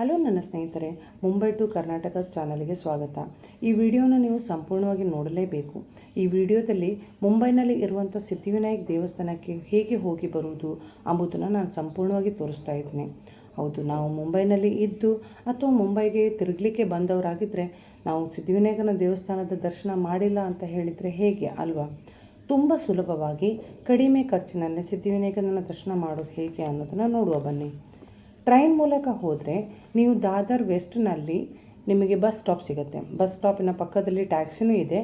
Hello ನನ್ನ ಸ್ನೇಹಿತರೆ, Mumbai to Karnataka ಚಾನಲ್ಗೆ ಸ್ವಾಗತ. ಈ ವಿಡಿಯೋನ ನೀವು ಸಂಪೂರ್ಣವಾಗಿ ನೋಡಲೇಬೇಕು. ಈ ವಿಡಿಯೋದಲ್ಲಿ ಮುಂಬೈನಲ್ಲಿ ಇರುವಂಥ ಸಿದ್ಧಿವಿನಾಯಕ್ ದೇವಸ್ಥಾನಕ್ಕೆ ಹೇಗೆ ಹೋಗಿ ಬರುವುದು ಎಂಬುದನ್ನು ನಾನು ಸಂಪೂರ್ಣವಾಗಿ ತೋರಿಸ್ತಾ ಇದ್ದೀನಿ. ಹೌದು, ನಾವು ಮುಂಬೈನಲ್ಲಿ ಇದ್ದು ಅಥವಾ ಮುಂಬೈಗೆ ತಿರುಗಲಿಕ್ಕೆ ಬಂದವರಾಗಿದ್ದರೆ ನಾವು ಸಿದ್ಧಿವಿನಾಯಕನ ದೇವಸ್ಥಾನದ ದರ್ಶನ ಮಾಡಿಲ್ಲ ಅಂತ ಹೇಳಿದರೆ ಹೇಗೆ ಅಲ್ವಾ? ತುಂಬ ಸುಲಭವಾಗಿ ಕಡಿಮೆ ಖರ್ಚಿನಲ್ಲಿ ಸಿದ್ಧಿವಿನಾಯಕನ ದರ್ಶನ ಮಾಡೋದು ಹೇಗೆ ಅನ್ನೋದನ್ನು ನೋಡುವ ಬನ್ನಿ. ಟ್ರೈನ್ ಮೂಲಕ ಹೋದರೆ ನೀವು ದಾದರ್ ವೆಸ್ಟ್ನಲ್ಲಿ ನಿಮಗೆ ಬಸ್ ಸ್ಟಾಪ್ ಸಿಗುತ್ತೆ. ಬಸ್ ಸ್ಟಾಪಿನ ಪಕ್ಕದಲ್ಲಿ ಟ್ಯಾಕ್ಸಿನೂ ಇದೆ.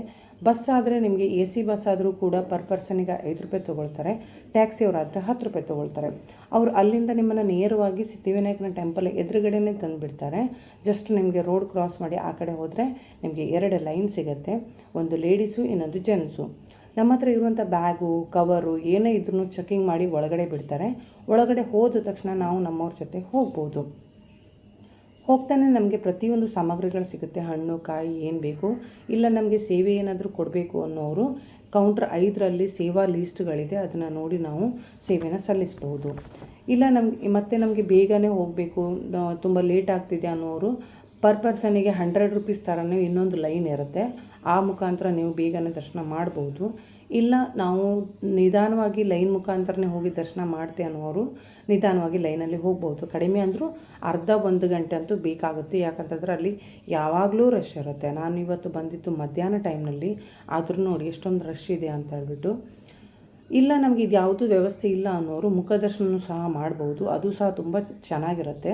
ಬಸ್ ಆದರೆ ನಿಮಗೆ AC ಬಸ್ ಆದರೂ ಕೂಡ ಪರ್ ಪರ್ಸನಿಗೆ 5 ರೂಪಾಯಿ ತೊಗೊಳ್ತಾರೆ. ಟ್ಯಾಕ್ಸಿಯವರಾದರೆ 10 ರೂಪಾಯಿ ತೊಗೊಳ್ತಾರೆ. ಅವರು ಅಲ್ಲಿಂದ ನಿಮ್ಮನ್ನು ನೇರವಾಗಿ ಸಿದ್ಧಿವಿನಾಯಕನ ಟೆಂಪಲ್ ಎದುರುಗಡೆನೇ ತಂದುಬಿಡ್ತಾರೆ. ಜಸ್ಟ್ ನಿಮಗೆ ರೋಡ್ ಕ್ರಾಸ್ ಮಾಡಿ ಆ ಕಡೆ ಹೋದರೆ ನಿಮಗೆ 2 ಲೈನ್ ಸಿಗುತ್ತೆ. ಒಂದು ಲೇಡೀಸು, ಇನ್ನೊಂದು ಜೆಂಟ್ಸು. ನಮ್ಮ ಹತ್ರ ಇರುವಂಥ ಬ್ಯಾಗು, ಕವರು ಏನೇ ಇದ್ರೂ ಚೆಕಿಂಗ್ ಮಾಡಿ ಒಳಗಡೆ ಬಿಡ್ತಾರೆ. ಒಳಗಡೆ ಹೋದ ತಕ್ಷಣ ನಾವು ನಮ್ಮವ್ರ ಜೊತೆ ಹೋಗ್ಬೋದು. ಹೋಗ್ತಾನೆ ನಮಗೆ ಪ್ರತಿಯೊಂದು ಸಾಮಗ್ರಿಗಳು ಸಿಗುತ್ತೆ. ಹಣ್ಣು, ಕಾಯಿ ಏನು ಬೇಕು, ಇಲ್ಲ ನಮಗೆ ಸೇವೆ ಏನಾದರೂ ಕೊಡಬೇಕು ಅನ್ನೋರು ಕೌಂಟ್ರ್ 5ರಲ್ಲಿ ಸೇವಾ ಲೀಸ್ಟ್ಗಳಿದೆ. ಅದನ್ನು ನೋಡಿ ನಾವು ಸೇವೆನ ಸಲ್ಲಿಸ್ಬೋದು. ಇಲ್ಲ ನಮಗೆ ಬೇಗನೆ ಹೋಗಬೇಕು, ತುಂಬ ಲೇಟ್ ಆಗ್ತಿದೆ ಅನ್ನೋರು ಪರ್ ಪರ್ಸನಿಗೆ 100 ರೂಪೀಸ್ ಥರನೇ ಇನ್ನೊಂದು ಲೈನ್ ಇರುತ್ತೆ. ಆ ಮುಖಾಂತರ ನೀವು ಬೇಗನೆ ದರ್ಶನ ಮಾಡ್ಬೋದು. ಇಲ್ಲ ನಾವು ನಿಧಾನವಾಗಿ ಲೈನ್ ಮುಖಾಂತರನೇ ಹೋಗಿ ದರ್ಶನ ಮಾಡ್ತೆ ಅನ್ನೋರು ನಿಧಾನವಾಗಿ ಲೈನಲ್ಲಿ ಹೋಗ್ಬೋದು. ಕಡಿಮೆ ಅಂದರೂ ಅರ್ಧ 1 ಗಂಟೆ ಅಂತೂ ಬೇಕಾಗುತ್ತೆ. ಯಾಕಂತಂದ್ರೆ ಅಲ್ಲಿ ಯಾವಾಗಲೂ ರಶ್ ಇರುತ್ತೆ. ನಾನು ಇವತ್ತು ಬಂದಿದ್ದು ಮಧ್ಯಾಹ್ನ ಟೈಮ್ನಲ್ಲಿ, ಆದರೂ ನೋಡಿ ಎಷ್ಟೊಂದು ರಶ್ ಇದೆ ಅಂತ ಹೇಳ್ಬಿಟ್ಟು. ಇಲ್ಲ ನಮಗೆ ಇದು ಯಾವುದೂ ವ್ಯವಸ್ಥೆ ಇಲ್ಲ ಅನ್ನೋರು ಮುಖದರ್ಶನ ಸಹ ಮಾಡ್ಬೋದು. ಅದು ಸಹ ತುಂಬ ಚೆನ್ನಾಗಿರುತ್ತೆ.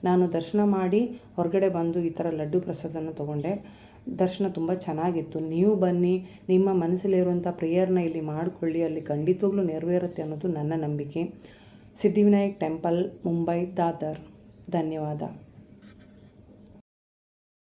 ನಾನು ದರ್ಶನ ಮಾಡಿ ಹೊರಗಡೆ ಬಂದು ಈ ಥರ ಲಡ್ಡು ಪ್ರಸಾದನ ತೊಗೊಂಡೆ. ದರ್ಶನ ತುಂಬ ಚೆನ್ನಾಗಿತ್ತು. ನೀವು ಬನ್ನಿ, ನಿಮ್ಮ ಮನಸ್ಸಲ್ಲಿರುವಂಥ ಪ್ರೇಯರ್ನ ಇಲ್ಲಿ ಮಾಡಿಕೊಳ್ಳಿ, ಅಲ್ಲಿ ಖಂಡಿತವಾಗ್ಲೂ ನೆರವೇರುತ್ತೆ ಅನ್ನೋದು ನನ್ನ ನಂಬಿಕೆ. ಸಿದ್ಧಿವಿನಾಯಕ್ ಟೆಂಪಲ್, ಮುಂಬೈ, ದಾದರ್. ಧನ್ಯವಾದ.